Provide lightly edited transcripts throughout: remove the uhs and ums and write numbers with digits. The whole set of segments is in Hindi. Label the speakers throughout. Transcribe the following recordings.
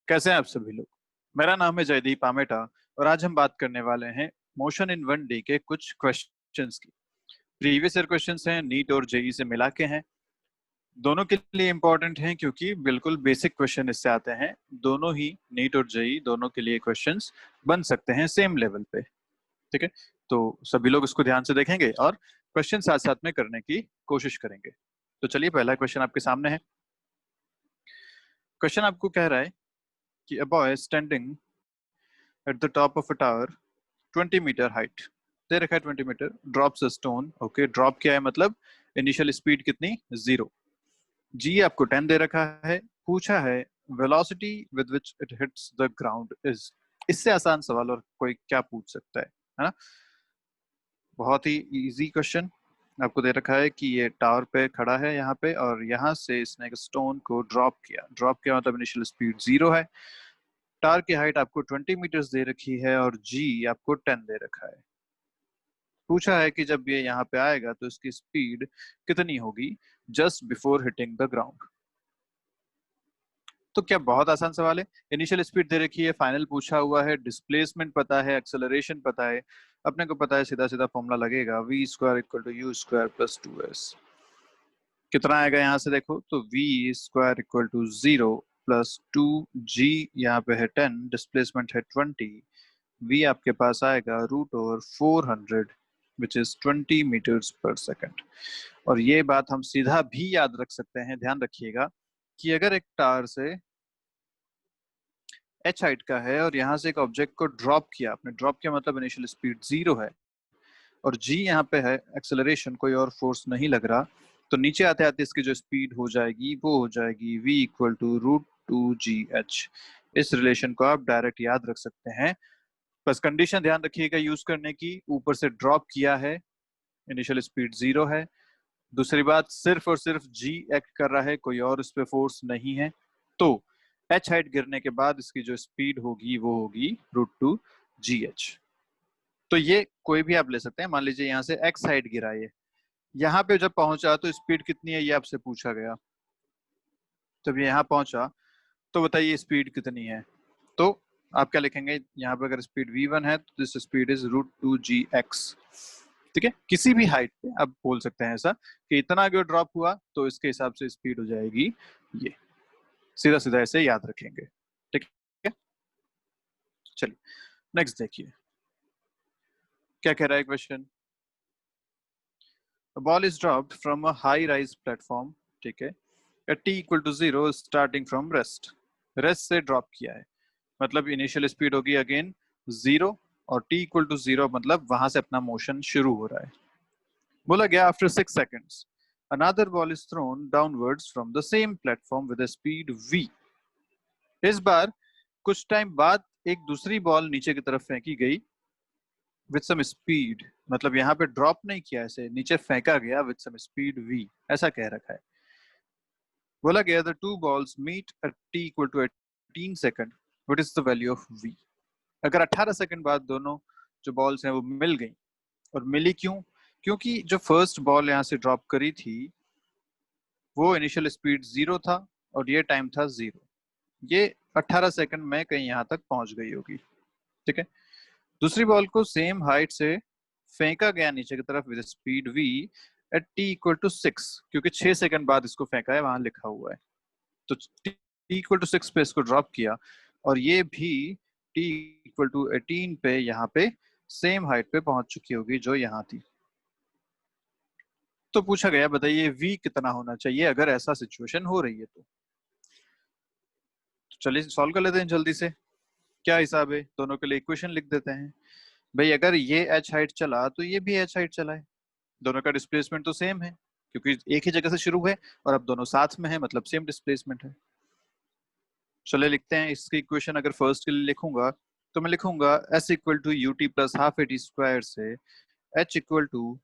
Speaker 1: कैसे हैं आप सभी लोग। मेरा नाम है जयदीप आमेटा और आज हम बात करने वाले हैं मोशन इन वन डे के कुछ क्वेश्चंस की। प्रीवियस ईयर क्वेश्चंस हैं, नीट और जेई से मिला के हैं। दोनों के लिए इंपॉर्टेंट हैं क्योंकि बिल्कुल बेसिक क्वेश्चन इससे आते हैं। दोनों ही नीट और जेई दोनों के लिए क्वेश्चंस बन सकते हैं सेम लेवल पे। ठीक है, तो सभी लोग इसको ध्यान से देखेंगे और क्वेश्चन साथ साथ में करने की कोशिश करेंगे। तो चलिए, पहला क्वेश्चन आपके सामने है। क्वेश्चन आपको कह रहा है कि a boy standing at the top of a tower 20 metre height, दे रखा है 20 metre, drops a stone. Okay, drop क्या है मतलब इनिशियल स्पीड कितनी, 0। जी आपको 10 दे रखा है। पूछा है velocity with which it hits the ground is. इससे आसान सवाल और कोई क्या पूछ सकता है ना। बहुत ही इजी क्वेश्चन। आपको दे रखा है कि ये टावर पे खड़ा है यहाँ पे और यहाँ से इसने एक स्टोन को ड्रॉप किया। ड्रॉप किया मतलब इनिशियल स्पीड 0 है। टावर की हाइट आपको 20 मीटर्स दे रखी है और जी आपको 10 दे रखा है। पूछा है कि जब ये यहाँ पे आएगा तो इसकी स्पीड कितनी होगी just before hitting the ground. तो क्या बहुत आसान सवाल है। इनिशियल स्पीड दे रखी है, फाइनल पूछा हुआ है, डिस्प्लेसमेंट पता है, एक्सेलरेशन पता है। अपने को पता है सीधा सीधा फॉर्मूला लगेगा v square equal to u square plus 2s। कितना आएगा यहाँ से देखो तो v square equal to 0 plus 2g, यहाँ पे है 10, डिस्प्लेसमेंट है 20। v आपके पास आएगा root over 400 which is 20 metres per second. और ये बात हम सीधा भी याद रख सकते हैं, ध्यान रखिएगा कि अगर एक टावर से h हाइट का है और यहाँ से एक ऑब्जेक्ट को ड्रॉप किया आपने, ड्रॉप किया मतलब इनिशियल स्पीड 0 है और g यहाँ पे है एक्सेलरेशन, कोई और फोर्स नहीं लग रहा, तो नीचे आते आते इसकी जो स्पीड हो जाएगी वो हो जाएगी v equal to root 2gh। इस रिलेशन को आप डायरेक्ट याद रख सकते हैं। बस कंडीशन ध्यान रखिएगा यूज करने की, ऊपर से ड्रॉप किया है, इनिशियल स्पीड 0 है। दूसरी बात, सिर्फ और सिर्फ जी एक्ट कर रहा है, कोई और इस पे फोर्स नहीं है। तो एच हाइट गिरने के बाद इसकी जो स्पीड होगी वो होगी रूट 2gh। तो ये कोई भी आप ले सकते हैं। मान लीजिए यहाँ से एक्स हाइट गिरा, ये यहाँ पे जब पहुंचा तो स्पीड कितनी है ये आपसे पूछा गया। जब ये यहाँ पहुंचा तो बताइए स्पीड कितनी है। तो आप क्या लिखेंगे यहाँ पे, अगर स्पीड v1 है तो this speed is root 2gx। ठीक है, किसी भी हाइट पे आप बोल सकते हैं ऐसा कि इतना अगर ड्रॉप हुआ तो इसके हिसाब से स्पीड हो जाएगी ये। सीधा सीधा ऐसे याद रखेंगे। ठीक है, चलिए नेक्स्ट देखिए क्या कह रहा है question. Ball is dropped from a high rise platform, ठीक है, at t equal to 0 starting from rest. Rest से ड्रॉप किया है मतलब इनिशियल स्पीड होगी अगेन 0 और t इक्वल टू 0 मतलब वहां से अपना मोशन शुरू हो रहा है। बोला गया after 6 seconds another ball is thrown downwards from the same platform with a speed v। इस बार कुछ टाइम बाद एक दूसरी बॉल नीचे की तरफ फेंकी गई विद सम स्पीड, मतलब यहाँ पे ड्रॉप नहीं किया, ऐसे नीचे फेंका गया विद सम स्पीड v, ऐसा कह रखा है। बोला गया the two balls meet at t equal to 18 second, what is the value of v। अगर 18 सेकंड बाद दोनों जो बॉल्स हैं वो मिल गई, और मिली क्यों, क्योंकि जो फर्स्ट बॉल यहाँ से ड्रॉप करी थी वो इनिशियल स्पीड 0 था और ये टाइम था 0। ये 18 सेकंड में कहीं यहाँ तक पहुंच गई होगी। ठीक है, दूसरी बॉल को सेम हाइट से फेंका गया नीचे की तरफ with speed v at t equal to 6, क्योंकि 6 सेकंड बाद इसको फेंका है वहां लिखा हुआ है। तो t इक्वल टू 6 पे इसको ड्रॉप किया और ये भी t इक्वल टू 18 पे यहाँ पे सेम हाइट पे पहुंच चुकी होगी जो यहाँ थी। तो पूछा गया बताइए v कितना होना चाहिए अगर ऐसा सिचुएशन हो रही है तो चलिए सॉल्व कर लेते हैं जल्दी से। क्या हिसाब है, दोनों के लिए इक्वेशन लिख देते हैं। भाई अगर ये h हाइट चला तो ये भी h हाइट चला है, दोनों का डिस्प्लेसमेंट तो सेम है क्योंकि एक ही जगह से शुरू है और अब दोनों साथ में है मतलब सेम डिस्प्लेसमेंट है। चलिए लिखते हैं इसकी इक्वेशन। अगर फर्स्ट के लिए लिखूंगा तो मैं लिखूंगा s equal to u t plus half a t square से h इक्वल टू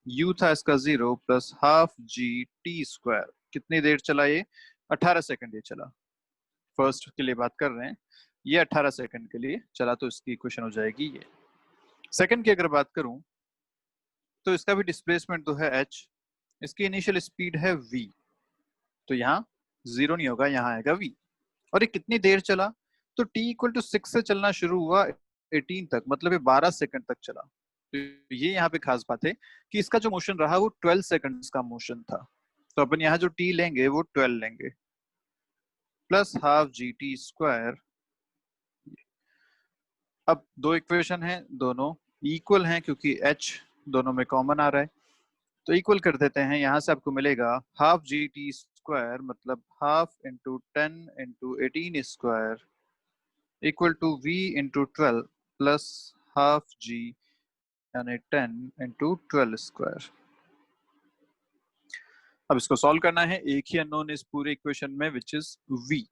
Speaker 1: u था इसका 0 plus half g t square. कितनी देर चला ये, 18 सेकंड ये चला। फर्स्ट के लिए बात कर रहे हैं, ये 18 सेकंड के लिए चला तो इसकी इक्वेशन हो जाएगी ये। सेकंड की अगर बात करूं तो इसका भी डिस्प्लेसमेंट तो है h, इसकी इनिशियल स्पीड है v, तो यहाँ 0 नहीं होगा, यहाँ आएगा v। और ये कितनी देर चला, तो t इक्वल टू 6 से चलना शुरू हुआ 18 तक, मतलब ये 12 सेकंड तक चला। तो ये यहाँ पे खास बात है कि इसका जो मोशन रहा वो 12 सेकंड्स का मोशन था। तो अपन यहाँ जो t लेंगे वो 12 लेंगे, plus half g t square. अब दो इक्वेशन हैं, दोनों इक्वल हैं क्योंकि h दोनों में कॉमन आ रहा है, तो इक्वल कर देते हैं। यहाँ से आपको मिलेगा हाफ जी टी स्क्वायर, मतलब half into 10 into 18 square equal to v into 12 plus half g यानी 10 इंटू 12 स्क्वायर। अब इसको सॉल्व करना है, एक ही अननोन इस पूरे इक्वेशन में विच इज v।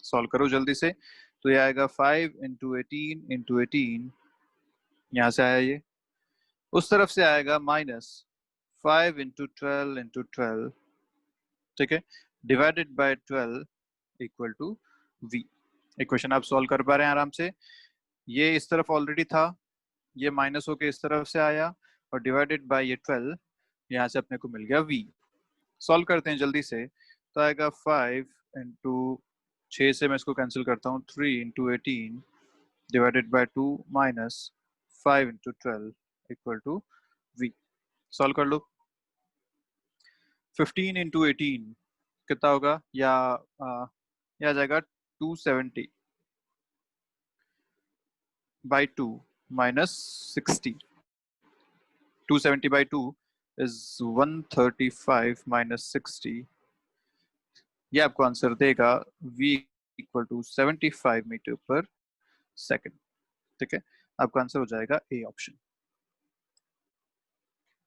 Speaker 1: सॉल्व करो जल्दी से। तो ये आएगा 5 इंटू 18 इंटू 18, यहाँ से आया ये, उस तरफ से आएगा माइनस 5 इंटू 12 इंटू 12, ठीक है, divided by 12 equal to v। Equation आप सॉल्व कर पा रहे हैं आराम से। ये इस तरफ ऑलरेडी था, ये माइनस होके इस तरफ से आया और डिवाइडेड बाय ये 12, यहाँ से अपने को मिल गया v। सॉल्व करते हैं जल्दी से। तो आएगा 5 इंटू 6 से मैं इसको कैंसिल करता हूँ, 3 into 18 divided by 2 minus 5 into 12 equal to v। Solve कर लो। 15 इंटू 18 कितना होगा, या आ जाएगा 270 by 2 minus 60। 270 by 2 is 135 minus 60। ये आपको आंसर देगा v इक्वल टू 75 मीटर पर सेकेंड। ठीक है, आपका आंसर हो जाएगा ए ऑप्शन।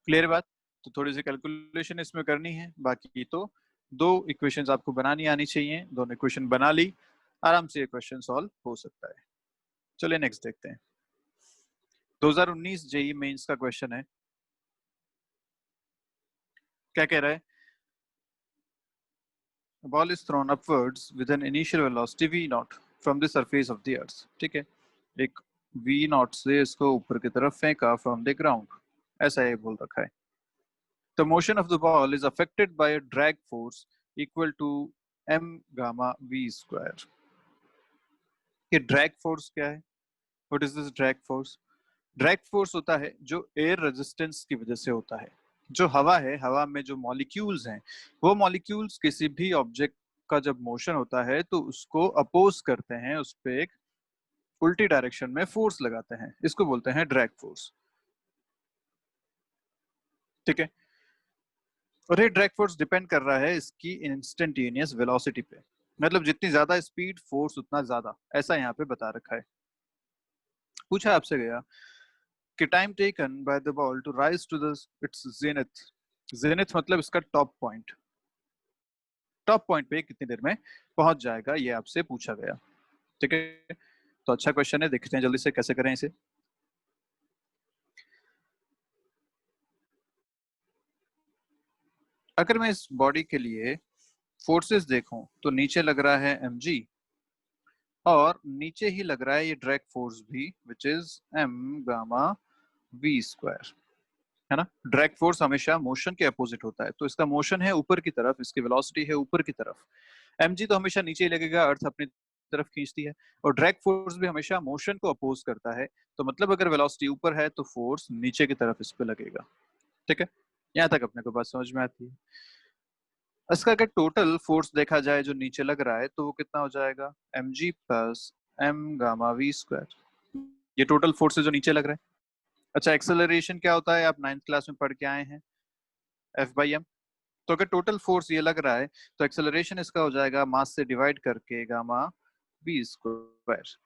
Speaker 1: क्लियर बात? तो थोड़ी सी कैलकुलेशन इसमें करनी है, बाकी तो दो इक्वेशंस आपको बनानी आनी चाहिए। दोनों इक्वेशन बना ली, आराम से ये क्वेश्चन सॉल्व हो सकता है। चलिए नेक्स्ट देखते हैं। 2019 जेई मेंस का क्वेश्चन है। क्या कह रहा है? A ball is thrown upwards with an initial velocity v naught from the surface of the earth। ठीक है, एक v naught से इसको ऊपर की तरफ फेंका from the ground, ऐसा ये बोल रखा है। The motion of the ball is affected by a drag force equal to m gamma v square। ये ड्रैग फोर्स क्या है? What is this drag force? Drag force होता है जो एयर रेजिस्टेंस की वजह से होता है। जो हवा है, हवा में जो मॉलिक्यूल्स हैं, वो मॉलिक्यूल्स किसी भी ऑब्जेक्ट का जब मोशन होता है तो उसको अपोज करते हैं, उस पर एक उल्टी डायरेक्शन में फोर्स लगाते हैं, इसको बोलते हैं ड्रैग फोर्स। ठीक है, और ये ड्रैग फोर्स डिपेंड कर रहा है इसकी इंस्टेंटेनियस वेलोसिटी पे, मतलब जितनी ज्यादा स्पीड फोर्स उतना ज्यादा, ऐसा यहाँ पे बता रखा है। पूछा आपसे गया कि time taken by the ball to rise to the its zenith. Zenith मतलब इसका टॉप पॉइंट, टॉप पॉइंट पे कितनी देर में पहुंच जाएगा, ये आपसे पूछा गया। ठीक है, तो अच्छा क्वेश्चन है, देखते हैं जल्दी से कैसे करें इसे। अगर मैं इस बॉडी के लिए फोर्सेस देखूं तो नीचे लग रहा है mg, और नीचे ही लग रहा है ये ड्रैग फोर्स भी, which is m gamma v square, है ना। ड्रैग फोर्स हमेशा मोशन के अपोजिट होता है, तो इसका मोशन है ऊपर की तरफ, इसकी वेलोसिटी है ऊपर की तरफ। mg तो हमेशा नीचे ही लगेगा, अर्थ अपनी तरफ खींचती है, और ड्रैग फोर्स भी हमेशा मोशन को अपोज करता है, तो मतलब अगर वेलोसिटी ऊपर है तो फोर्स नीचे की तरफ इस पे लगेगा। ठीक है, यहाँ तक अपने को बात समझ में आती है। इसका अगर टोटल फोर्स देखा जाए जो नीचे लग रहा है तो वो कितना हो जाएगा, mg plus m gamma v square. ये टोटल फोर्स है जो नीचे लग रहा है। अच्छा, एक्सेलरेशन क्या होता है, आप 9th क्लास में पढ़ के आए हैं, F/m। तो अगर टोटल फोर्स ये लग रहा है तो एक्सेलरेशन इसका हो जाएगा मास से डिवाइड करके gamma v square.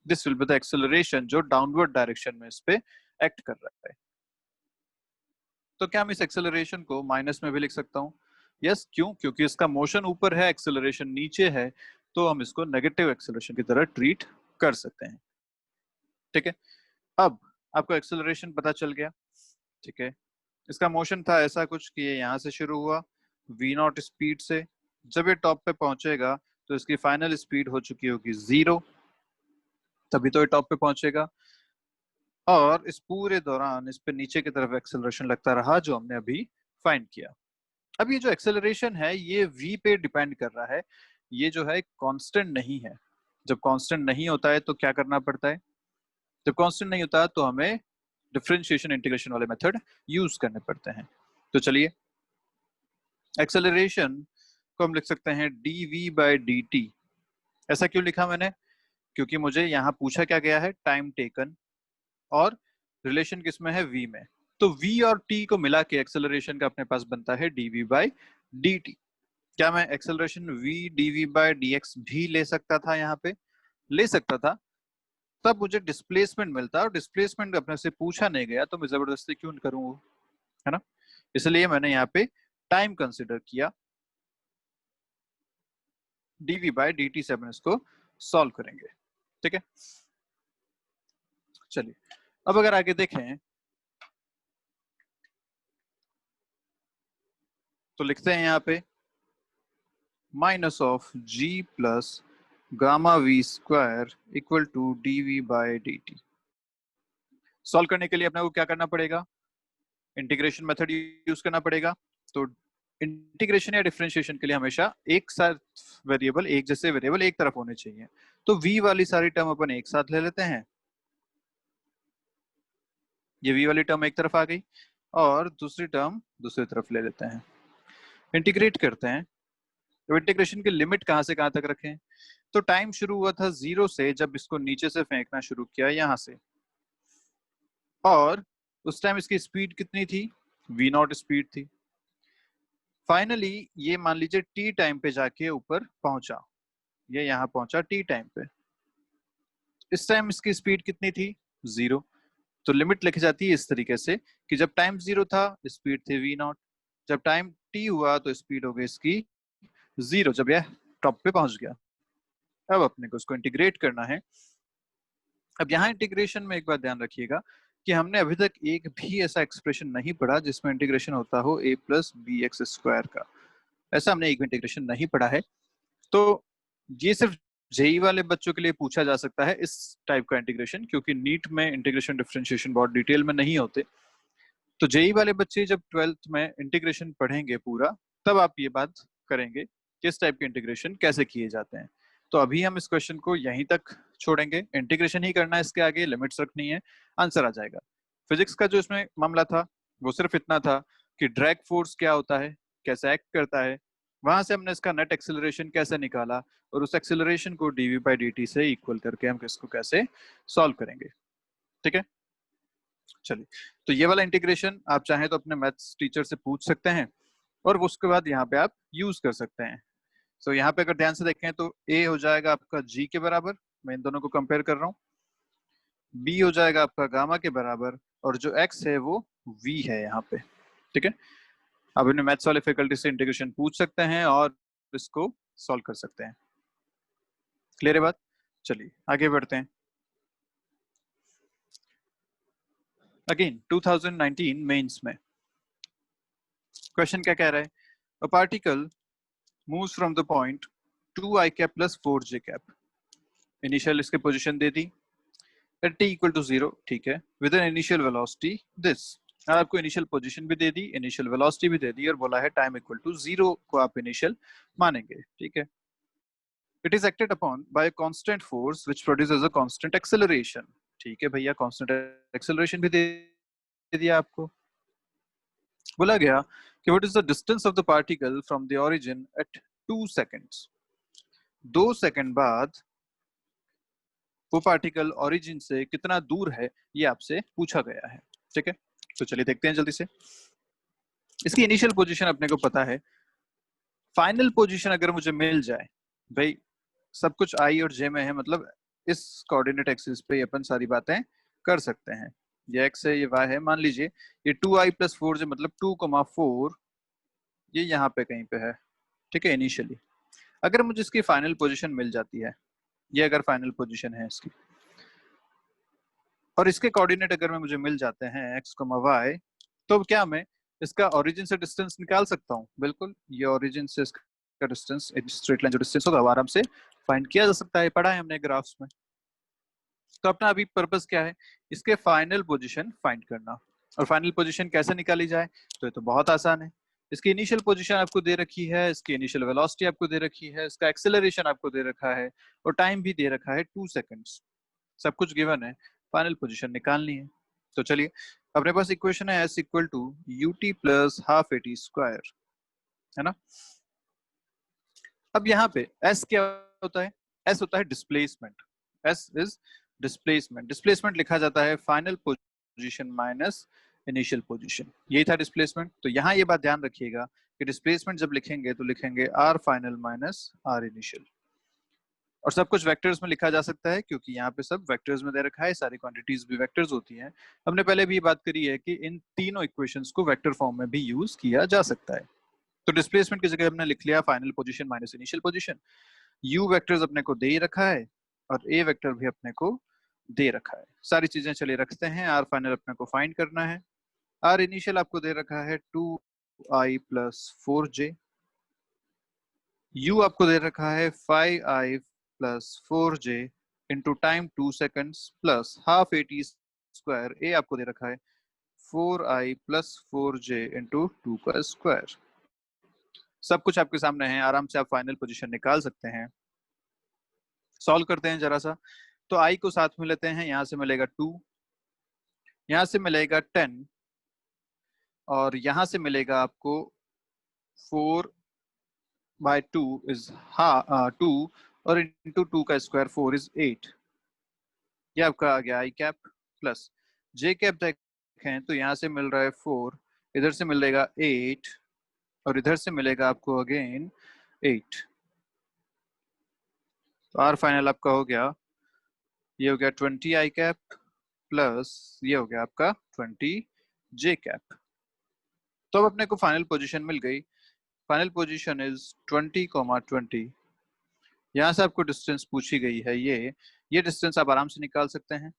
Speaker 1: This will be the acceleration जो डाउनवर्ड डायरेक्शन में इस पे एक्ट कर रहा है। तो क्या मैं इस एक्सेलरेशन को माइनस में भी लिख सकता हूँ? यस, क्यों? क्योंकि इसका मोशन ऊपर है, एक्सेलरेशन नीचे है, तो हम इसको नेगेटिव एक्सेलरेशन की तरह ट्रीट कर सकते हैं। ठीक है, अब आपको एक्सेलरेशन पता चल गया। ठीक है, इसका मोशन था ऐसा कुछ कि ये यहाँ से शुरू हुआ v नॉट स्पीड से, जब ये टॉप पे पहुंचेगा तो इसकी फाइनल स्पीड हो चुकी होगी 0, तभी तो ये टॉप पे पहुंचेगा, और इस पूरे दौरान इस पे नीचे की तरफ एक्सेलरेशन लगता रहा जो हमने अभी फाइंड किया। अब ये जो एक्सेलरेशन है ये v पे डिपेंड कर रहा है, ये जो है कांस्टेंट नहीं है। जब कांस्टेंट नहीं होता है तो क्या करना पड़ता है? जब कांस्टेंट नहीं होता तो हमें डिफरेंशिएशन इंटीग्रेशन वाले मेथड यूज करने पड़ते हैं। तो चलिए, एक्सेलरेशन को हम लिख सकते हैं dv/dt। ऐसा क्यों लिखा मैंने? क्योंकि मुझे यहाँ पूछा क्या गया है, टाइम टेकन, और रिलेशन किसमें है, v में। तो v और t को मिला के एक्सेलरेशन का अपने पास बनता है dv/dt। क्या मैं एक्सेलरेशन v dv/dx भी ले सकता था? यहाँ पे ले सकता था, तब मुझे डिस्प्लेसमेंट मिलता, और डिस्प्लेसमेंट अपने से पूछा नहीं गया तो मैं जबरदस्ती क्यों करूँ, है ना। इसलिए मैंने यहाँ पे टाइम कंसिडर किया। dv/dt से अपन इसको सॉल्व करेंगे, ठीक है। चलिए, अब अगर आगे देखें तो लिखते हैं यहाँ पे minus of g plus gamma v square equal to dv/dt। Solve करने के लिए अपने को क्या करना पड़ेगा, इंटीग्रेशन मेथड यूज करना पड़ेगा। तो इंटीग्रेशन या डिफरेंशिएशन के लिए हमेशा एक साथ वेरिएबल, एक जैसे वेरिएबल एक तरफ होने चाहिए। तो v वाली सारी टर्म अपन एक साथ ले लेते हैं, ये v वाली टर्म एक तरफ आ गई, और दूसरी टर्म दूसरी तरफ ले लेते हैं, इंटीग्रेट करते हैं। तो इंटीग्रेशन की लिमिट कहां से कहां तक रखें? तो टाइम शुरू हुआ था 0 से, जब इसको नीचे से फेंकना शुरू किया यहां से, और उस टाइम इसकी स्पीड कितनी थी, v0 स्पीड थी। फाइनली ये मान लीजिए t टाइम पे जाके ऊपर पहुंचा, ये यहाँ पहुंचा t टाइम पे। इस टाइम इसकी स्पीड कितनी थी, 0। तो लिमिट लिखी जाती है इस तरीके से कि जब टाइम 0 था स्पीड थी v0, जब टाइम t हुआ तो स्पीड हो गई इसकी 0, जब यह टॉप पे पहुंच गया। अब अपने को इसको इंटीग्रेट करना है। अब यहाँ इंटीग्रेशन में एक बात ध्यान रखिएगा कि हमने अभी तक एक भी ऐसा एक्सप्रेशन नहीं पढ़ा जिसमें इंटीग्रेशन होता हो a plus b x square का। ऐसा हमने एक भी इंटीग्रेशन नहीं पढ़ा है। तो ये सिर्फ जेई वाले बच्चों के लिए पूछा जा सकता है इस टाइप का इंटीग्रेशन, क्योंकि नीट में इंटीग्रेशन डिफरेंशिएशन बहुत डिटेल में नहीं होते। तो जेई वाले बच्चे जब 12th में इंटीग्रेशन पढ़ेंगे पूरा, तब आप ये बात करेंगे किस टाइप के इंटीग्रेशन कैसे किए जाते हैं। तो अभी हम इस क्वेश्चन को यहीं तक छोड़ेंगे, इंटीग्रेशन ही करना है, इसके आगे लिमिट्स रखनी है, आंसर आ जाएगा। फिजिक्स का जो इसमें मामला था वो सिर्फ इतना था कि ड्रैग फोर्स क्या होता है, कैसे एक्ट करता है, वहां से हमने इसका नेट एक्सेलरेशन कैसे निकाला, और उस एक्सेलरेशन को dv/dt से इक्वल करके हम इसको कैसे सॉल्व करेंगे, ठीक है। चलिए, तो ये वाला इंटीग्रेशन आप चाहें तो अपने मैथ्स टीचर से पूछ सकते हैं, और उसके बाद यहाँ पे आप यूज कर सकते हैं। तो यहाँ पे अगर ध्यान से देखें तो a हो जाएगा आपका g के बराबर, मैं इन दोनों को कंपेयर कर रहा हूँ, b हो जाएगा आपका गामा के बराबर, और जो x है वो v है यहाँ पे, ठीक है। अब इन्हें मैथ्स वाले फैकल्टी से इंटीग्रेशन पूछ सकते हैं और इसको सॉल्व कर सकते हैं। क्लियर है बात? चलिए आगे बढ़ते हैं। अगेन 2019 मेंस में क्वेश्चन क्या कह रहा है, a particle moves from the point 2i cap plus 4j cap. Initial इसके पोजीशन दे दी एट t इक्वल टू 0, ठीक है, with an initial velocity this. और आपको इनिशियल पोजीशन भी दे दी, इनिशियल वेलोसिटी भी दे दी, और बोला है टाइम इक्वल टू 0 को आप इनिशियल मानेंगे, ठीक है। It is acted upon bye a constant force which produces a constant acceleration. ठीक है भैया, कांस्टेंट एक्सेलरेशन भी दे दिया आपको। बोला गया कि what is the distance of the particle from the origin at 2 seconds. 2 second बाद वो पार्टिकल ओरिजिन से कितना दूर है ये आपसे पूछा गया है, ठीक है। तो चलिए देखते हैं जल्दी से। इसकी इनिशियल पोजीशन अपने को पता है, फाइनल पोजीशन अगर मुझे मिल जाए, भाई सब कुछ आई और जे में है, मतलब इस कोऑर्डिनेट एक्सिस पे अपन सारी बातें कर सकते हैं। ये एक्स है, ये वाई है, मान लीजिए ये 2i प्लस 4j मतलब 2,4 ये यहाँ पे कहीं पे है, ठीक है। इनिशियली अगर मुझे इसकी फाइनल पोजीशन मिल जाती है, ये अगर फाइनल पोजीशन है इसकी, और इसके कोऑर्डिनेट अगर में मुझे मिल जाते हैं x, y, तो क्या मैं इसका ओरिजिन से डिस्टेंस निकाल सकता हूँ? बिल्कुल, ये ओरिजिन से इसका डिस्टेंस, स्ट्रेट लाइन जो डिस्टेंस होगा आराम से फाइंड किया जा सकता है, पढ़ा है हमने ग्राफ्स में। तो अपना अभी पर्पस क्या है, इसके फाइनल पोजीशन फाइंड करना। और फाइनल पोजीशन कैसे निकाली जाए, तो ये तो बहुत आसान है। इसकी इनिशियल पोजीशन आपको दे रखी है, इसकी इनिशियल वेलोसिटी आपको दे रखी है, इसका एक्सेलरेशन आपको दे रखा है और टाइम भी दे रखा है 2 सेकंड्स। सब कुछ गिवन है, फाइनल पोजीशन निकालनी है। तो चलिए, अपने पास इक्वेशन है s equal to ut plus half a t square, है ना। अब यहाँ पे s क्या होता है? s होता है displacement. s is displacement. Displacement लिखा जाता है final position minus initial position, यही था डिस्प्लेसमेंट। तो यहाँ ये बात ध्यान रखिएगा कि डिस्प्लेसमेंट जब लिखेंगे तो लिखेंगे r final minus r initial. और सब कुछ वेक्टर्स में लिखा जा सकता है क्योंकि यहाँ पे सब वेक्टर्स में दे रखा है, सारी क्वांटिटीज भी वेक्टर्स होती हैं। हमने पहले भी बात करी है कि इन तीनों इक्वेशंस को वेक्टर फॉर्म में भी यूज किया जा सकता है। तो डिस्प्लेसमेंट की जगह हमने लिख लिया final position minus initial position. u vectors अपने को दे ही रखा है और a वेक्टर भी अपने को दे रखा है। सारी चीजें चलिए रखते हैं। r फाइनल अपने को फाइंड करना है। r इनिशियल आपको दे रखा है 2i प्लस 4j। u आपको दे रखा है 5i plus 4j into time 2 seconds plus half a t square. a आपको दे रखा है 4i प्लस 4j इंटू 2 का स्क्वायर। सब कुछ आपके सामने है, आराम से आप फाइनल पोजीशन निकाल सकते हैं। सॉल्व करते हैं जरा सा। तो i को साथ में लेते हैं, यहां से मिलेगा 2, यहां से मिलेगा 10 और यहां से मिलेगा आपको 4 बाय 2 इज 2 और इंटू 2 का स्क्वायर 4 इज 8। ये आपका आ गया आई कैप प्लस जे कैप। देखें तो यहाँ से मिल रहा है 4, इधर से मिलेगा 8 और इधर से मिलेगा आपको अगेन 8। तो आर फाइनल आपका हो गया, ये हो गया 20 आई कैप प्लस ये हो गया आपका 20 जे कैप। तो अब अपने को फाइनल पोजीशन मिल गई। Final position is 20,20। यहाँ से आपको डिस्टेंस पूछी गई है, ये डिस्टेंस आप आराम से निकाल सकते हैं।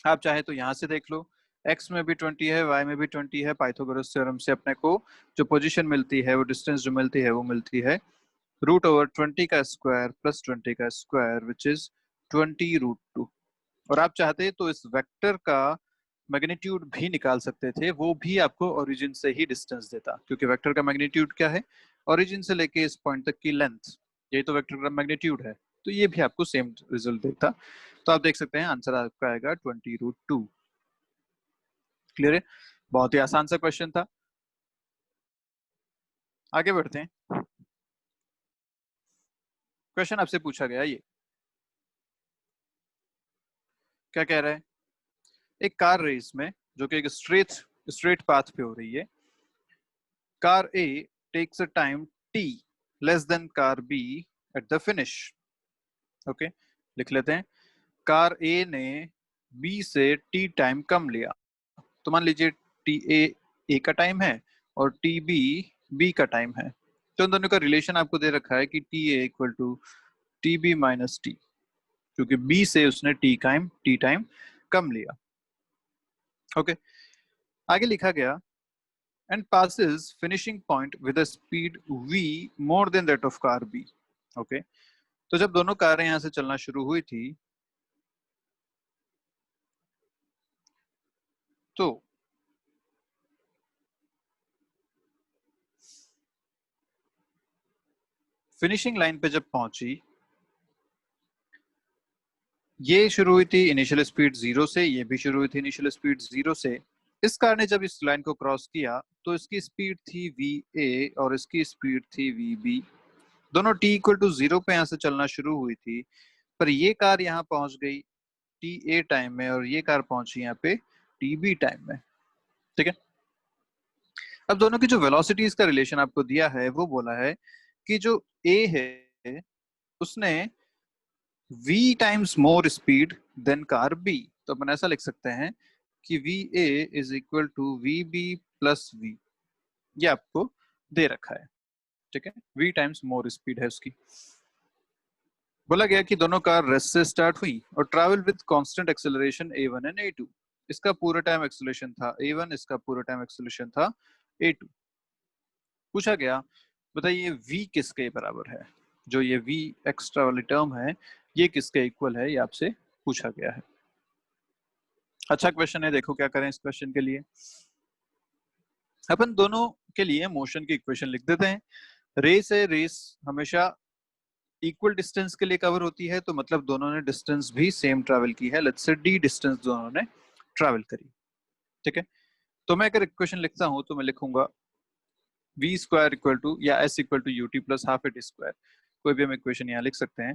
Speaker 1: आप चाहे तो यहाँ से देख लो, x में भी 20 है, y में भी 20 है। पाइथागोरस थ्योरम से अपने को जो पोजीशन मिलती है, वो डिस्टेंस जो मिलती है, वो मिलती है रूट ओवर 20 का स्क्वायर प्लस 20 का स्क्वायर विच इज 20 रूट 2। और आप चाहते तो इस वेक्टर का मैग्नीट्यूड भी निकाल सकते थे, वो भी आपको ओरिजिन से ही डिस्टेंस देता, क्योंकि वेक्टर का मैग्नीट्यूड क्या है? ओरिजिन से लेके इस पॉइंट तक की लेंथ, यही तो वेक्टर का मैग्नीट्यूड है। तो ये भी आपको सेम रिजल्ट देता। तो आप देख सकते हैं आंसर आपका आएगा 20 रूट 2। क्लियर है? बहुत ही आसान सा क्वेश्चन था। आगे बढ़ते हैं। क्वेश्चन आपसे पूछा गया, ये क्या कह रहा है? एक कार रेस में, जो कि एक स्ट्रेट पाथ पे हो रही है, car a takes a time t less than car b at the finish. Okay, लिख लेते हैं। कार ए ने बी से t टाइम कम लिया। तो मान लीजिए टी ए का टाइम है और टी बी का टाइम है। तो उन दोनों का रिलेशन आपको दे रखा है कि t a equal to t b minus t, क्योंकि बी से उसने टी टाइम कम लिया। ओके, आगे लिखा गया and passes finishing point with a speed v more than that of car b। Okay, तो जब दोनों कारें यहां से चलना शुरू हुई थी, तो फिनिशिंग लाइन पे जब पहुंची, ये शुरू हुई थी इनिशियल स्पीड 0 से, ये भी शुरू हुई थी इनिशियल स्पीड 0 से। इस कार ने जब इस लाइन को क्रॉस किया तो इसकी स्पीड थी वी ए और इसकी स्पीड थी वी बी। दोनों t इक्वल टू 0 पे यहाँ से चलना शुरू हुई थी, पर ये कार यहाँ पहुंच गई टी ए टाइम में और ये कार पहुंची यहाँ पे टी बी टाइम में। ठीक है, अब दोनों की जो वेलोसिटीज का रिलेशन आपको दिया है, वो बोला है कि जो ए है उसने v times more speed than car b. तो अपन ऐसा लिख सकते हैं कि v a is equal to v b plus v, ये आपको दे रखा है। ठीक है, v टाइम्स मोर स्पीड है उसकी। बोला गया कि दोनों कार रेस्ट से स्टार्ट हुई और travel with constant acceleration a1 and a2। इसका पूरा टाइम एक्सेलरेशन था a1, इसका पूरा टाइम एक्सेलरेशन था a2। पूछा गया बताइए v किसके बराबर है? जो ये v एक्स्ट्रा वाली टर्म है, ये किसके इक्वल है? ये आपसे पूछा गया है। अच्छा क्वेश्चन है, देखो क्या करें इस क्वेश्चन के लिए। अपन दोनों के लिए मोशन की इक्वेशन लिख देते हैं। रेस है, रेस हमेशा इक्वल डिस्टेंस के लिए कवर होती है, तो मतलब दोनों ने डिस्टेंस भी सेम ट्रैवल की है। लेट्स से डी डिस्टेंस दोनों ने ट्रैवल करी, ठीक है। तो मैं अगर इक्वेशन लिखता हूं तो मैं लिखूंगा v स्क्वायर इक्वल टू या s equal to ut plus half a t square. कोई भी हम इक्वेशन यहाँ लिख सकते हैं।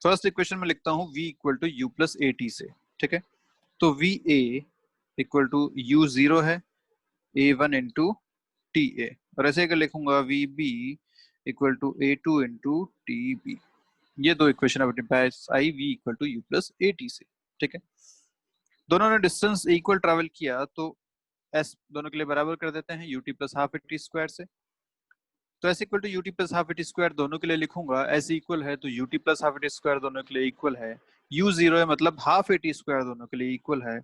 Speaker 1: फर्स्ट इक्वेशन में लिखता हूँ v equal to u plus a t से, ठीक है। तो v a equal to u zero है, a one into t a, और ऐसे अगर लिखूंगा v b equal to a two into t b. ये दो इक्वेशन अपने पास आई v equal to you plus a t से, ठीक है। दोनों ने डिस्टेंस इक्वल ट्रैवल किया तो s दोनों के लिए बराबर कर देते हैं ut plus half a t square से। तो s equal to ut plus half a t square दोनों के लिए लिखूंगा, s इक्वल है तो ut plus half a t square दोनों के लिए इक्वल है, u जीरो है मतलब हाफ ए टी स्क्वायर दोनों के लिए इक्वल है।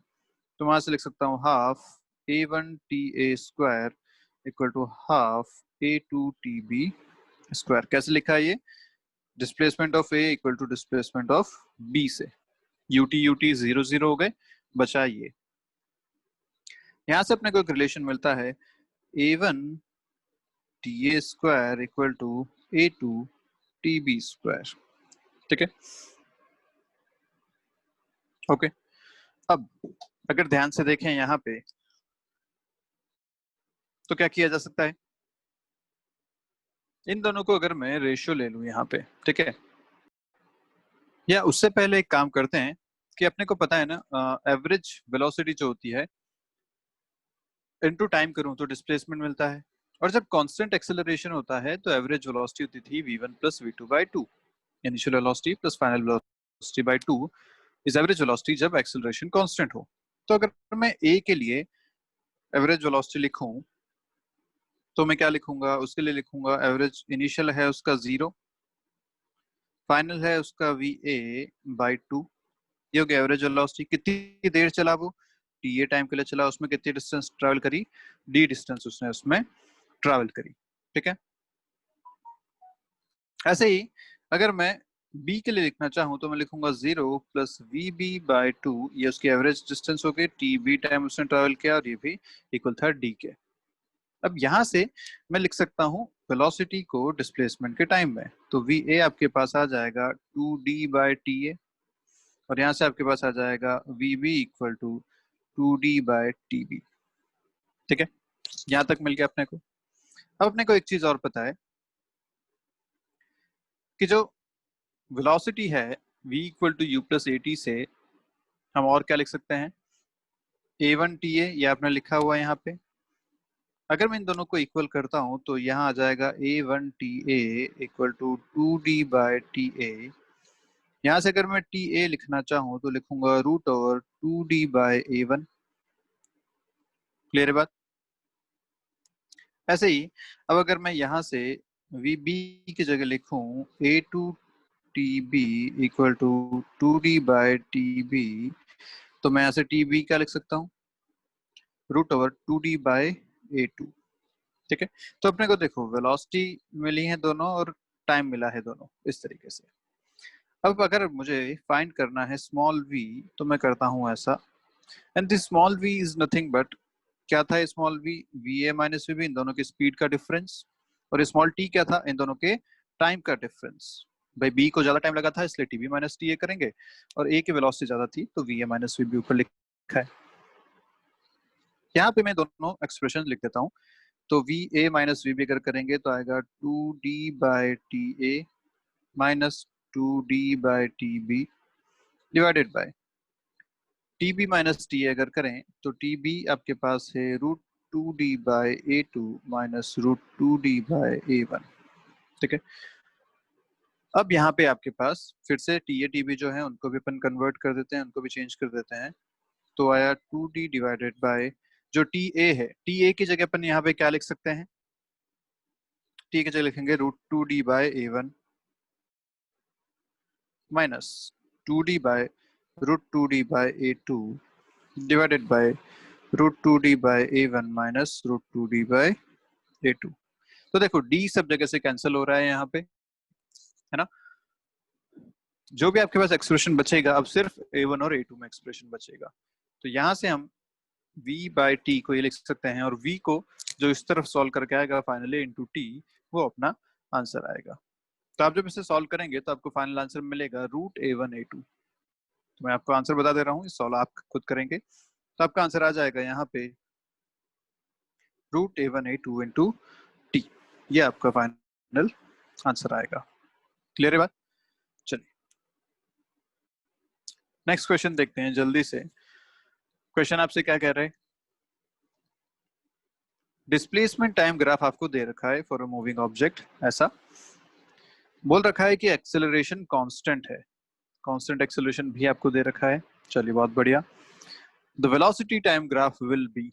Speaker 1: तो वहां से लिख सकता हूँ half a one t a square equal to half a two t b square. कैसे लिखा है ये? Displacement of a equal to displacement of b से। यूटी यूटी जीरो जीरो हो गए, बचा ये। यहां से अपने को एक रिलेशन मिलता है a one t a square equal to a two t b square, ठीक है। ओके, अब अगर ध्यान से देखें यहाँ पे तो क्या किया जा सकता है? इन दोनों को अगर मैं रेशियो ले लूं यहाँ पे, ठीक है, या उससे पहले एक काम करते हैं कि अपने को पता है ना एवरेज वेलोसिटी जो होती है इनटू टाइम करूं तो डिस्प्लेसमेंट मिलता है, और जब कांस्टेंट एक्सेलरेशन होता है तो एवरेज वेलोसिटी होती थी v1 plus v2 by 2। Initial velocity plus final velocity by 2 is average velocity जब एक्सेलरेशन कांस्टेंट हो। तो अगर मैं a के लिए एवरेज वेलोसिटी लिखूं तो मैं क्या लिखूंगा? उसके लिए लिखूंगा एवरेज इनिशियल है उसका 0, फाइनल है उसका वी ए बाई 2। ये हो गया एवरेज वेलोसिटी। कितनी देर चला वो? टी ए टाइम के लिए चला, उसमें कितनी डिस्टेंस ट्रैवल करी? डी डिस्टेंस उसने उसमें ट्रैवल करी, ठीक है। ऐसे ही अगर मैं b के लिए लिखना चाहूं तो मैं लिखूंगा 0 प्लस वी बी बाई 2, ये उसकी एवरेज डिस्टेंस हो गई, टी बी टाइम उसने ट्रैवल किया, और ये भी इक्वल था d के। अब यहां से मैं लिख सकता हूं वेलोसिटी को डिस्प्लेसमेंट के टाइम में, तो वी ए आपके पास आ जाएगा 2d बाई टी ए, और यहाँ से आपके पास आ जाएगा v b equal to 2d by t b, ठीक है। यहाँ तक मिल गया अपने को। अब अपने को एक चीज और पता है कि जो वेलोसिटी है v equal to you plus a t से हम और क्या लिख सकते हैं? ए वन टी ए, ये आपने लिखा हुआ है यहाँ पे। अगर मैं इन दोनों को इक्वल करता हूं तो यहाँ आ जाएगा a one t a equal to 2d by t a. यहाँ से अगर मैं टी ए लिखना चाहूँ तो लिखूंगा root over 2d by a one. Clear है बात? ऐसे ही अब अगर मैं यहाँ से वी बी की जगह लिखूं a two t b equal to 2d by t b, तो मैं यहाँ से टी बी क्या लिख सकता हूँ? Root over 2d by a two, ठीक है। तो अपने को देखो वेलोसिटी मिली है दोनों और टाइम मिला है दोनों, इस तरीके से। अब अगर मुझे फाइंड करना है स्मॉल v तो मैं करता हूं ऐसा, and this small v is nothing but, क्या था small v? V a minus v b, इन दोनों के स्पीड का डिफरेंस, और स्मॉल t क्या था? इन दोनों के टाइम का डिफरेंस। भाई b को ज्यादा टाइम लगा था इसलिए t b minus t a करेंगे, और a की वेलोसिटी ज्यादा थी तो v a minus v b ऊपर लिखा है। यहाँ पे मैं दोनों एक्सप्रेशन लिख देता हूँ। तो v a minus v b अगर करेंगे तो आएगा 2d by t a minus 2d by t b divided by t b minus t अगर करें तो टी बी आपके पास है root 2d by a two minus root 2d by a one, ठीक है। अब यहाँ पे आपके पास फिर से टी ए टी बी जो है उनको भी अपन कन्वर्ट कर देते हैं, उनको भी चेंज कर देते हैं। तो आया 2d डिवाइडेड बाय जो टी ए है, टी ए की जगह अपन यहाँ पे क्या लिख सकते हैं? टी की जगह लिखेंगे root 2d by a one minus 2d by root 2d by a two divided by root 2d by a one minus root 2d by a two. तो देखो d सब जगह से कैंसिल हो रहा है यहाँ पे, है ना। जो भी आपके पास एक्सप्रेशन बचेगा अब सिर्फ a1 और a2 में एक्सप्रेशन बचेगा। तो यहाँ से हम v बाई टी को ये लिख सकते हैं और v को जो इस तरफ सॉल्व करके आएगा फाइनली इंटू टी, वो अपना आंसर आएगा। तो आप जब इसे सॉल्व करेंगे तो आपको फाइनल आंसर मिलेगा √A1A2। तो मैं आपको आंसर बता दे रहा हूँ, सॉल्व आप खुद करेंगे तो आपका आंसर आ जाएगा यहाँ पे √A1A2 इंटू टी। ये आपका फाइनल आंसर आएगा। क्लियर है बात? चलिए नेक्स्ट क्वेश्चन देखते हैं जल्दी से। क्वेश्चन आपसे क्या कह रहे हैं? डिस्प्लेसमेंट टाइम ग्राफ आपको दे रखा है फॉर अ मूविंग ऑब्जेक्ट। ऐसा बोल रखा है कि एक्सेलरेशन कांस्टेंट है, कांस्टेंट एक्सेलरेशन भी आपको दे रखा है। चलिए बहुत बढ़िया। The velocity time graph will be,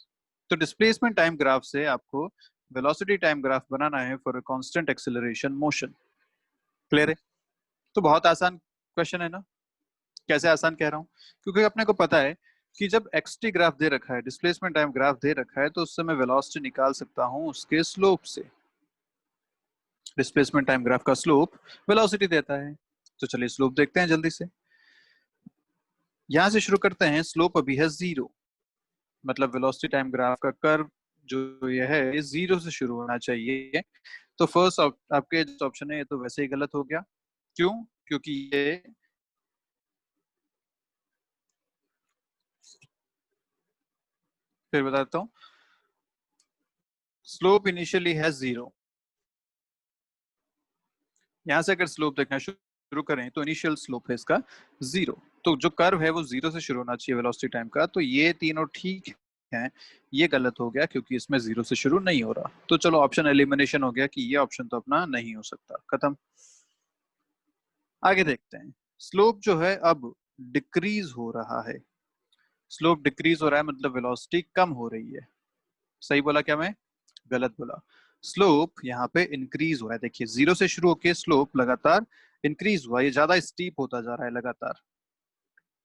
Speaker 1: तो डिस्प्लेसमेंट टाइम ग्राफ से आपको वेलोसिटी टाइम ग्राफ बनाना है for a constant acceleration motion. Clear है? तो बहुत आसान क्वेश्चन है ना। कैसे आसान कह रहा हूँ? क्योंकि अपने को पता है कि जब xt ग्राफ दे रखा है, डिस्प्लेसमेंट टाइम ग्राफ दे रखा है, तो उससे मैं वेलोसिटी निकाल सकता हूँ उसके स्लोप से। डिस्प्लेसमेंट टाइम ग्राफ का स्लोप वेलोसिटी देता है। तो चलिए स्लोप देखते हैं जल्दी से। यहां से शुरू करते हैं। स्लोप अभी है 0, मतलब वेलोसिटी टाइम ग्राफ का कर्व जो ये है ये 0 से शुरू होना चाहिए। तो फर्स्ट आपके जो ऑप्शन है ये तो वैसे ही गलत हो गया। क्यों? क्योंकि ये फिर बताता हूँ, स्लोप इनिशियली है 0। यहाँ से अगर स्लोप देखना शुरू करें तो इनिशियल स्लोप है इसका 0। तो जो कर्व है वो 0 से शुरू होना चाहिए वेलोसिटी टाइम का। तो ये तीनों ठीक है, ये गलत हो गया क्योंकि इसमें 0 से शुरू नहीं हो रहा। तो चलो ऑप्शन एलिमिनेशन हो गया कि ये ऑप्शन तो अपना नहीं हो सकता, खत्म। आगे देखते हैं। स्लोप जो है अब डिक्रीज हो रहा है। स्लोप डिक्रीज हो रहा है मतलब वेलोसिटी कम हो रही है। सही बोला क्या मैं? गलत बोला। स्लोप यहाँ पे इंक्रीज हो रहा है। देखिए 0 से शुरू होके स्लोप लगातार इंक्रीज हुआ, ये ज्यादा स्टीप होता जा रहा है लगातार।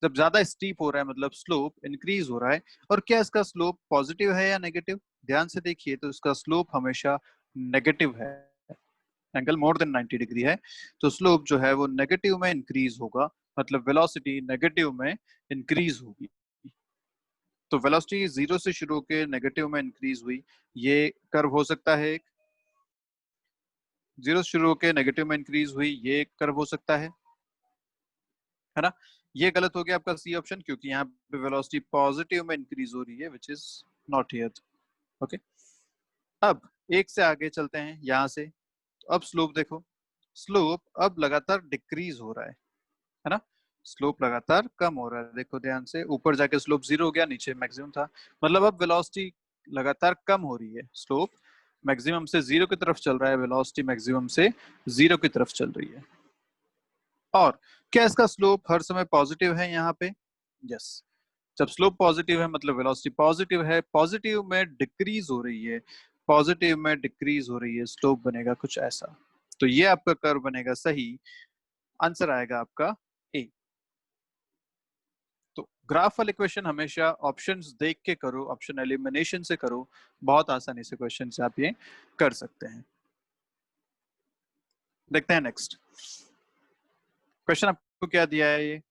Speaker 1: जब ज्यादा स्टीप हो रहा है मतलब स्लोप इंक्रीज हो रहा है। और क्या इसका स्लोप पॉजिटिव है या नेगेटिव? ध्यान से देखिए तो इसका स्लोप हमेशा नेगेटिव है। एंगल मोर देन 90 डिग्री है, तो स्लोप जो है वो नेगेटिव में इंक्रीज होगा, मतलब वेलोसिटी नेगेटिव में इंक्रीज होगी। तो वेलोसिटी 0 से शुरू होकर नेगेटिव में इंक्रीज हुई, ये कर्व हो सकता है एक। 0 से शुरू होकर नेगेटिव में इंक्रीज हुई, ये कर्व हो सकता है ना। ये गलत हो गया आपका सी ऑप्शन, क्योंकि यहाँ पे वेलोसिटी पॉजिटिव में इंक्रीज हो रही है, which is not here. Okay, अब एक से आगे चलते हैं यहाँ से। तो अब स्लोप देखो, स्लोप अब लगातार डिक्रीज हो रहा है ना। स्लोप लगातार कम हो रहा है। देखो ध्यान से, ऊपर जाके स्लोप 0 हो गया, नीचे मैक्सिमम था, मतलब अब वेलोसिटी लगातार कम हो रही है। स्लोप मैक्सिमम से 0 की तरफ चल रहा है, वेलोसिटी मैक्सिमम से 0 की तरफ चल रही है। और क्या इसका स्लोप हर समय पॉजिटिव है यहाँ पे? यस। जब स्लोप पॉजिटिव है मतलब वेलोसिटी पॉजिटिव है, पॉजिटिव में डिक्रीज हो रही है, पॉजिटिव में डिक्रीज हो रही है, स्लोप बनेगा कुछ ऐसा। तो ये आपका कर्व बनेगा सही, आंसर आएगा आपका ए। तो ग्राफ वाले क्वेश्चन हमेशा ऑप्शंस देख के करो, ऑप्शन एलिमिनेशन से करो, बहुत आसानी से क्वेश्चन से आप ये कर सकते हैं। देखते हैं नेक्स्ट क्वेश्चन आपको क्या दिया है। ये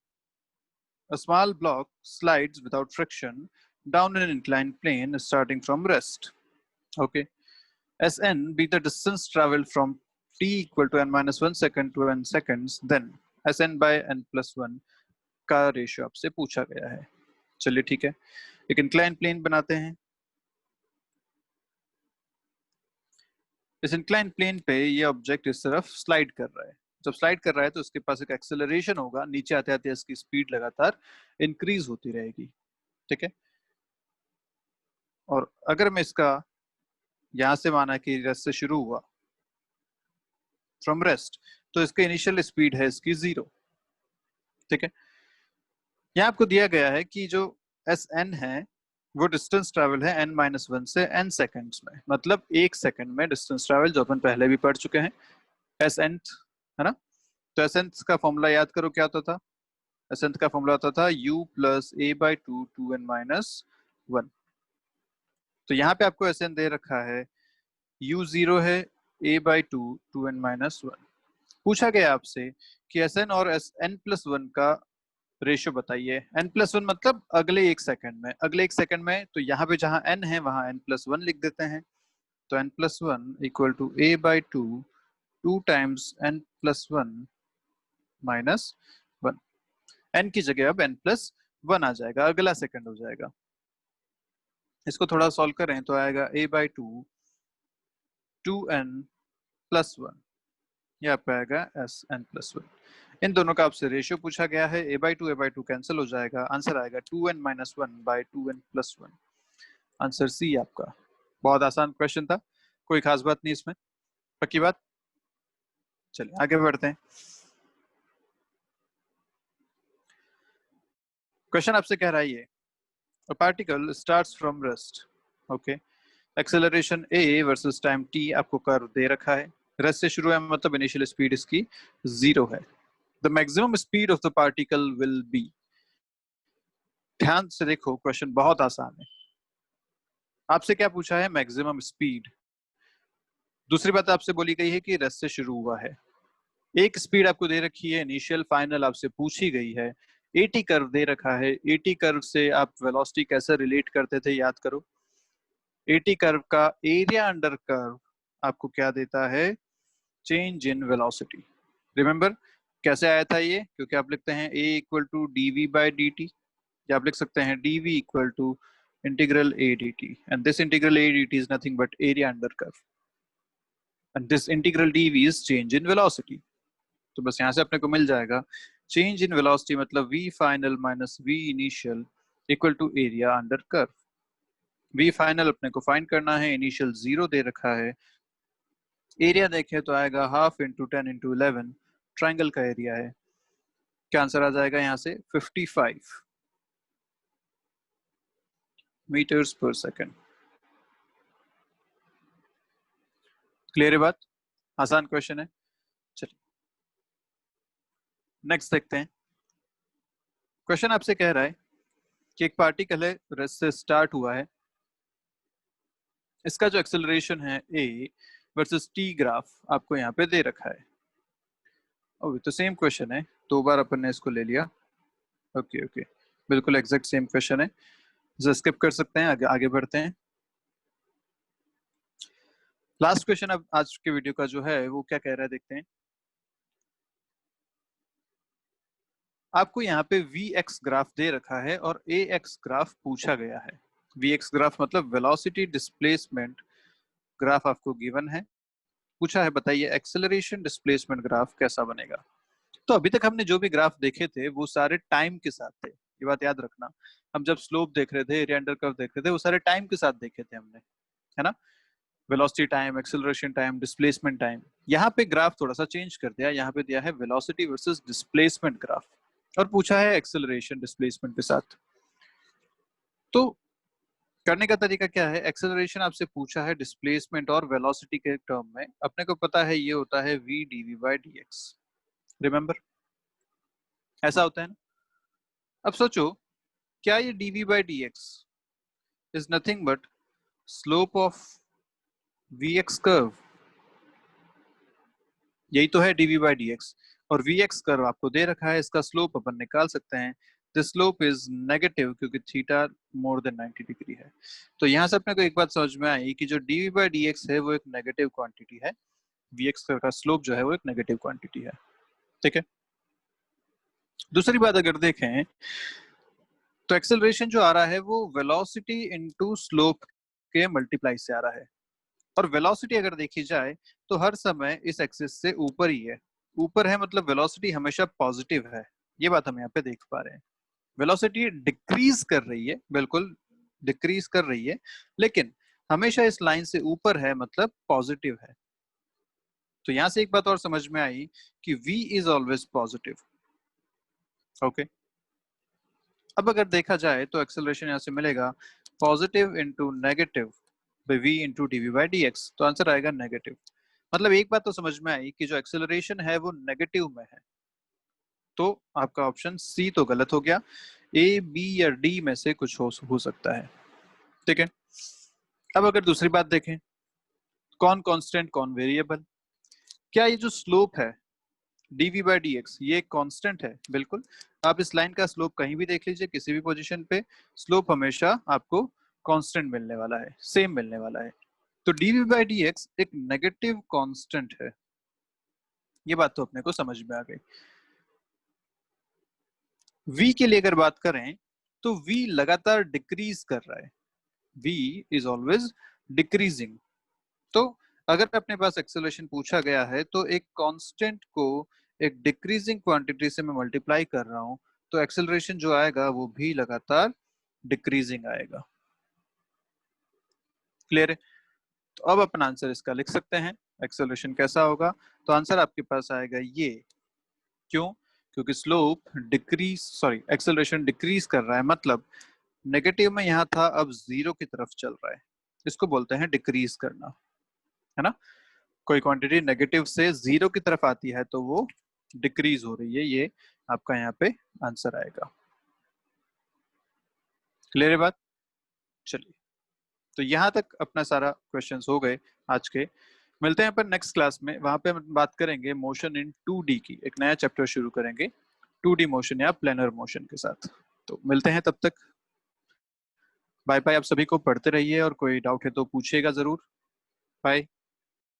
Speaker 1: a small block slides without friction down an inclined plane starting from rest. Okay, Sn be the distance traveled from t equal to n minus 1 second to n seconds, then Sn by n plus 1 का रेशियो आपसे पूछा गया है। चलिए ठीक है, एक इंक्लाइन प्लेन बनाते हैं। इस इंक्लाइन प्लेन पे ये ऑब्जेक्ट इस तरफ स्लाइड कर रहा है। जब स्लाइड कर रहा है तो उसके पास एक एक्सेलरेशन होगा, नीचे आते आते इसकी स्पीड लगातार इंक्रीज होती रहेगी। ठीक है, और अगर मैं इसका यहां से माना कि रेस्ट से शुरू हुआ, फ्रॉम रेस्ट, तो इसका इनिशियल स्पीड है इसकी 0। ठीक है, यहाँ आपको दिया गया है कि जो एस एन है वो डिस्टेंस ट्रेवल है n माइनस 1 से n सेकेंड्स में, मतलब 1 सेकंड में डिस्टेंस ट्रेवल, जो अपन पहले भी पढ़ चुके हैं, एस एन, है ना। तो एस एन का फॉर्मूला याद करो, क्या होता था? एस एन का फॉर्मूला होता था u plus a by two two n minus 1। तो यहाँ पे आपको एस एन दे रखा है, u 0 है, a by two two n minus 1। पूछा गया आपसे कि एस एन और एस एन प्लस 1 का रेशियो बताइए। n+1 मतलब अगले 1 सेकंड में, अगले 1 सेकंड में, तो यहाँ पे जहां n है वहां n+1 लिख देते हैं। तो n+1 equal to a/2 2 times n+1 minus 1। n की जगह अब n+1 आ जाएगा, अगला सेकंड हो जाएगा। इसको थोड़ा सॉल्व करें तो आएगा a/2 2n+1, ये आपका आएगा sn+1। इन दोनों का आपसे रेशियो पूछा गया है, a/2 कैंसिल हो जाएगा, आंसर आएगा 2n-1/2n+1। आंसर सी आपका। बहुत आसान क्वेश्चन था, कोई खास बात नहीं इसमें, पक्की बात। चलिए आगे बढ़ते हैं। क्वेश्चन आपसे कह रहा है ये, a particle starts from rest, okay, acceleration a versus time t आपको कर्व दे रखा है, रेस्ट से शुरू है मतलब इनिशियल स्पीड इसकी 0 है। The maximum speed of the particle will be. ध्यान से देखो, क्वेश्चन बहुत आसान है। आपसे क्या पूछा है? Maximum speed. दूसरी बात आपसे बोली गई है कि रेस्ट से शुरू हुआ है। एक स्पीड आपको दे रखी है, इनिशियल फाइनल आपसे पूछी गई है, एटी कर्व दे रखा है। एटी कर्व से आप वेलोसिटी कैसे रिलेट करते थे याद करो। एटी कर्व का एरिया अंडर कर्व आपको क्या देता है? Change in velocity. रिमेंबर कैसे आया था ये? क्योंकि आप लिखते हैं a इक्वल टू dv/dt, या आप लिख सकते हैं dv equal to integral a dt, and this integral a dt is nothing but area under curve, and this integral dv is change in velocity. तो बस यहाँ से अपने को मिल जाएगा चेंज इन वेलोसिटी मतलब v final minus v initial equal to area under curve. v final अपने को फाइंड करना है, इनिशियल 0 दे रखा है, एरिया देखे तो आएगा 1/2 × 10 × 11, ट्राइंगल का एरिया है। क्या आंसर आ जाएगा यहाँ से? 55 मीटर्स पर सेकंड। क्लियर है बात? आसान क्वेश्चन है। चलिए नेक्स्ट देखते हैं। क्वेश्चन आपसे कह रहा है कि एक पार्टिकल है, रेस्ट से स्टार्ट हुआ है, इसका जो एक्सेलरेशन है a वर्सेस t ग्राफ आपको यहाँ पे दे रखा है। और तो सेम क्वेश्चन है, 2 बार अपन ने इसको ले लिया। ओके ओके, बिल्कुल एग्जैक्ट सेम क्वेश्चन है, जो स्किप कर सकते हैं, आगे आगे बढ़ते हैं। लास्ट क्वेश्चन अब आज के वीडियो का जो है वो क्या कह रहा है देखते हैं। आपको यहाँ पे vx ग्राफ दे रखा है और ax ग्राफ पूछा गया है। vx ग्राफ मतलब वेलोसिटी डिस्प्लेसमेंट ग्राफ आपको गिवन है, पूछा है बताइए एक्सेलरेशन डिस्प्लेसमेंट ग्राफ कैसा बनेगा। तो अभी तक हमने जो भी ग्राफ देखे थे वो सारे टाइम के साथ थे, ये बात याद रखना। हम जब स्लोप देख रहे थे, एरिया अंडर कर्व देख रहे थे, वो सारे टाइम के साथ देखे थे हमने, है ना। Velocity time, acceleration time, displacement time. यहाँ पे ग्राफ थोड़ा सा चेंज कर दिया, यहाँ पे दिया है वेलोसिटी वर्सेस डिस्प्लेसमेंट ग्राफ और पूछा है एक्सेलरेशन डिस्प्लेसमेंट के साथ। तो करने का तरीका क्या है? एक्सेलरेशन आपसे पूछा है डिस्प्लेसमेंट और वेलोसिटी के टर्म में, अपने को पता है ये होता है v dv/dx। रिमेंबर ऐसा होता है ना। अब सोचो, क्या ये dv/dx is nothing but slope of vx curve? यही तो है dv/dx, और vx कर्व आपको दे रखा है, इसका स्लोप अपन निकाल सकते हैं। द स्लोप इज नेगेटिव क्योंकि थीटा मोर देन 90 डिग्री है। तो यहाँ से अपने को एक बात समझ में आई कि जो dv/dx है वो एक नेगेटिव क्वांटिटी है, vx कर्व का स्लोप जो है वो एक नेगेटिव क्वांटिटी है। ठीक है। दूसरी बात अगर देखें तो एक्सेलरेशन जो आ रहा है वो वेलोसिटी इनटू स्लोप के मल्टीप्लाई से आ रहा है, और वेलोसिटी अगर देखी जाए तो हर समय इस एक्सिस से ऊपर ही है। ऊपर है मतलब वेलोसिटी हमेशा पॉजिटिव है, ये बात हम यहाँ पे देख पा रहे हैं। वेलोसिटी डिक्रीज कर रही है, बिल्कुल डिक्रीज कर रही है, लेकिन हमेशा इस लाइन से ऊपर है मतलब पॉजिटिव है। तो यहां से एक बात और समझ में आई कि v is always positive. Okay, अब अगर देखा जाए तो एक्सेलरेशन यहाँ से मिलेगा positive into negative v into dv/dx, तो आंसर आएगा नेगेटिव। मतलब एक बात तो समझ में आई कि जो एक्सेलरेशन है वो नेगेटिव में है। तो आपका ऑप्शन सी तो गलत हो गया, ए बी या डी में से कुछ हो सकता है। ठीक है। अब अगर दूसरी बात देखें, कौन कांस्टेंट कौन वेरिएबल। क्या ये जो स्लोप है dv by dx ये एक कांस्टेंट है, बिल्कुल। आप इस लाइन का स्लोप कहीं भी देख लीजिए, किसी भी पोजीशन पे स्लोप हमेशा आपको कांस्टेंट मिलने वाला है, सेम मिलने वाला है। तो dv by dx एक नेगेटिव कांस्टेंट है, ये बात तो अपने को समझ में आ गई। v के लिए अगर बात करें तो v लगातार डिक्रीज कर रहा है, v इज ऑलवेज डिक्रीजिंग। तो अगर अपने पास एक्सेलरेशन पूछा गया है तो एक कांस्टेंट को एक डिक्रीजिंग क्वांटिटी से मैं मल्टीप्लाई कर रहा हूं, तो एक्सेलरेशन जो आएगा वो भी लगातार डिक्रीजिंग आएगा। क्लियर है? तो अब अपन आंसर इसका लिख सकते हैं, एक्सेलरेशन कैसा होगा। तो आंसर आपके पास आएगा ये। क्यों? क्योंकि slope decrease, sorry acceleration decrease कर रहा है, मतलब नेगेटिव में यहाँ था, अब जीरो की तरफ चल रहा है, इसको बोलते हैं डिक्रीज करना, है ना। कोई क्वांटिटी नेगेटिव से जीरो की तरफ आती है तो वो डिक्रीज हो रही है, ये आपका यहाँ पे आंसर आएगा। क्लियर है बात? चलिए, तो यहाँ तक अपना सारा क्वेश्चंस हो गए आज के। मिलते हैं अपन नेक्स्ट क्लास में, वहां पे हम बात करेंगे मोशन इन 2D की, एक नया चैप्टर शुरू करेंगे 2D मोशन या प्लेनर मोशन के साथ। तो मिलते हैं तब तक, बाय बाय। आप सभी को पढ़ते रहिए और कोई डाउट है तो पूछिएगा जरूर। बाय।